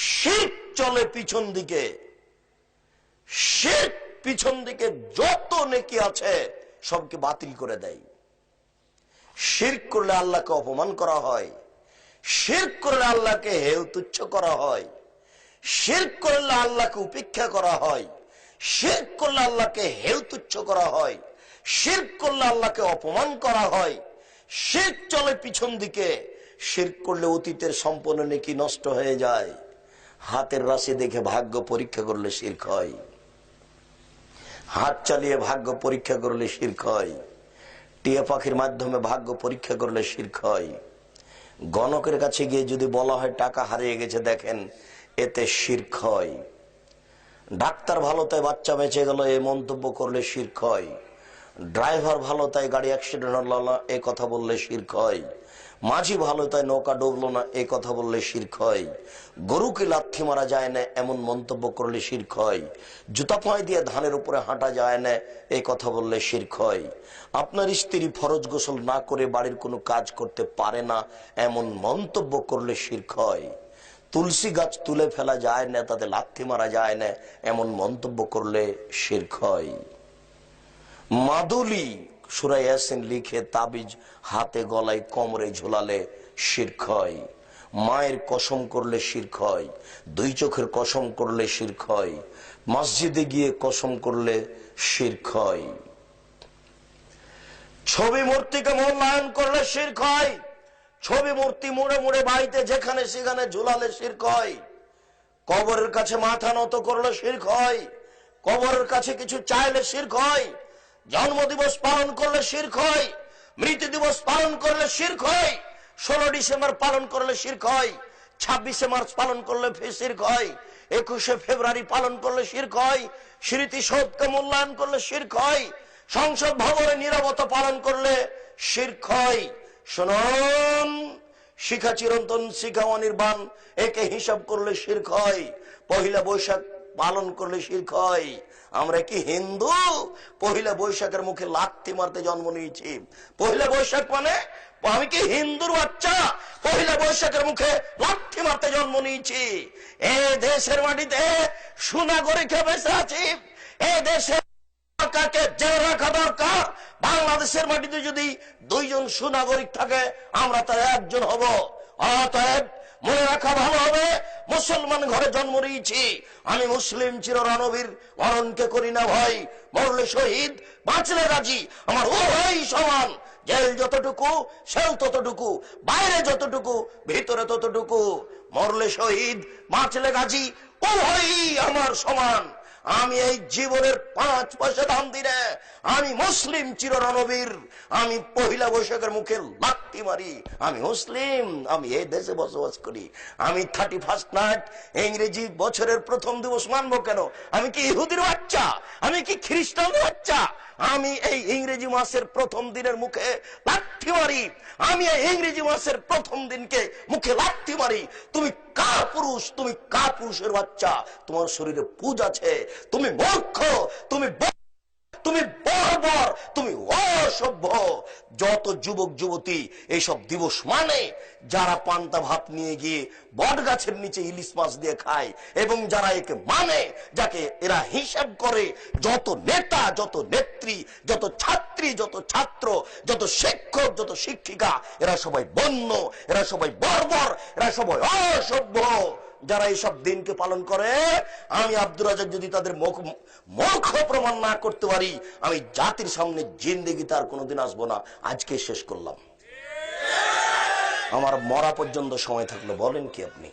শিরক চলে পিছন দিকে, শিরক পিছন দিকে যত নেকি আছে সবকে বাতিল করে দেয়। শিরক করলে আল্লাহকে অপমান করা হয়, শিরক করলে আল্লাহকে হেয় তুচ্ছ করা হয়, শিরক করলে আল্লাহকে উপেক্ষা করা হয়, শিরক করলে আল্লাহকে হেয় তুচ্ছ করা হয়, শিরক করলে আল্লাহকে অপমান করা হয়। শিরক চলে পিছন দিকে, শিরক করলে অতীতের সম্পন্ন নেকি নষ্ট হয়ে যায়। হাতের রাশি দেখে ভাগ্য পরীক্ষা করলে শিরক হয়, হাত চালিয়ে ভাগ্য পরীক্ষা করলে শিরক হয়, টিয়া পাখির মাধ্যমে ভাগ্য পরীক্ষা করলে শিরক হয়। গণকের কাছে গিয়ে যদি বলা হয় টাকা হারিয়ে গেছে দেখেন, এতে শিরক হয়। ডাক্তার ভালো তাই বাচ্চা বেঁচে গেল এই মন্তব্য করলে শিরক হয়। ড্রাইভার ভালো তাই গাড়ি অ্যাক্সিডেন্ট হলো না এই কথা বললে শিরক হয়। মাঝি ভালো তাই নৌকা ডুবলো না এই কথা বললে শিরক হয়। গরুকে লাথি মারা যায় না এমন মন্তব্য করলে শিরক হয়। জুতা পায়ে দিয়ে ধানের উপরে হাঁটা যায় না এই কথা বললে শিরক হয়। আপনার স্ত্রী ফরজ গোসল না করে বাড়ির কোনো কাজ করতে পারে না এমন মন্তব্য করলে শিরক হয়। তুলসী গাছ তুলে ফেলা যায় না, তাতে লাথি মারা যায় না এমন মন্তব্য করলে শিরক হয়। মাদুলি সূরা ইয়াসিন লিখে তাবিজ হাতে গলায় কোমরে ঝুলালে শিরক হয়। মায়ের কসম করলে শিরক হয়, দুই চোখের কসম করলে শিরক হয়, মসজিদে গিয়ে কসম করলে শিরক হয়। ছবি মূর্তিকে মূল্যায়ন করলে শিরক হয়, ছবি মূর্তি মুড়ে মুড়ে বাড়িতে যেখানে সেখানে ঝুলালে শিরক হয়। কবরের কাছে মাথা নত করলে শিরক হয়, কবরের কাছে কিছু চাইলে শিরক হয়। জন্মদিবস পালন করলে শিরক হয়, মৃত্যু দিবস পালন করলে শিরক হয়, 16 ডিসেম্বর পালন করলে শিরক হয়, 26শে মার্চ পালন করলে শিরক হয়, 21শে ফেব্রুয়ারি পালন করলে শিরক হয়, স্মৃতিসৌধকে মূল্যায়ন করলে শিরক হয়, সংসদ ভবনে নীরবতা পালন করলে শিরক হয়। শুনুন, শিখা চিরন্তন শিখা অনির্বাণ একে হিসাব করলে শিরক হয়। পহিলা বৈশাখ পালন করলে শিরক হয়। আমরা কি হিন্দু? পহিলা বৈশাখের মুখে লাথি মারতে জন্ম নিয়েছি। পহিলা বৈশাখ মানে আমি কি হিন্দুর বাচ্চা? পহিলা বৈশাখের মুখে লাথি মারতে জন্ম নিয়েছি। এ দেশের মাটিতে সুনাগরিক বেঁচে আছি, এ দেশের কাকে জেলে রাখা দরকার। বাংলাদেশের মাটিতে যদি 2 জন সুনাগরিক থাকে আমরা তার একজন হব। অতএব মনে রাখা ভালো হবে, মুসলমান ঘরে জন্ম নিয়েছি, আমি মুসলিম চির রণবীর, মরণকে করি না ভয়, মরলে শহীদ বাঁচলে রাজি, আমার উভয় সমান। জেল যতটুকু সেও ততটুকু, বাইরে যতটুকু ভিতরে ততটুকু। মরলে শহীদ বাঁচলে গাজী, উভয়ই আমার সমান। আমি এই জীবনের 5 পয়সা দাম দিনে আমি মুসলিম চির রণবীর, আমি পহিলা বৈশাখের মুখে লাথি মারি, আমি মুসলিম, আমি এই দেশে বসবাস করি। আমি 31st নাইট ইংরেজি বছরের প্রথম দিবস মানবো কেন? আমি কি ইহুদির বাচ্চা? আমি কি খ্রিস্টানদের বাচ্চা? আমি এই ইংরেজি মাসের প্রথম দিনের মুখে লাথি মারি, আমি এই ইংরেজি মাসের প্রথম দিনকে মুখে লাথি মারি। তুমি কা পুরুষ, তুমি কা পুরুষের বাচ্চা? তোমার শরীরে পুজ আছে, তুমি মূর্খ, তুমি বর্বর, তুমি অসভ্য। যত যুবক যুবতী এইসব দিবস মানে যারা পান্তা ভাত নিয়ে গিয়ে বট গাছের নিচে ইলিশ মাছ দিয়ে খায়, এবং যারা একে মানে, যাকে এরা হিসাব করে, যত নেতা, যত নেত্রী, যত ছাত্রী, যত ছাত্র, যত শিক্ষক, যত শিক্ষিকা, এরা সবাই বন্য, এরা সবাই বর্বর, এরা সবাই অসভ্য। যারা এইসব দিনকে পালন করে, আমি আব্দুর রাজ্জাক যদি তাদের মূর্খ প্রমাণ না করতে পারি, আমি জাতির সামনে জিন্দেগিতে আর কোনোদিন আসবো না। আজকে শেষ করলাম, আমার মরা পর্যন্ত সময় থাকলো। বলেন কি আপনি?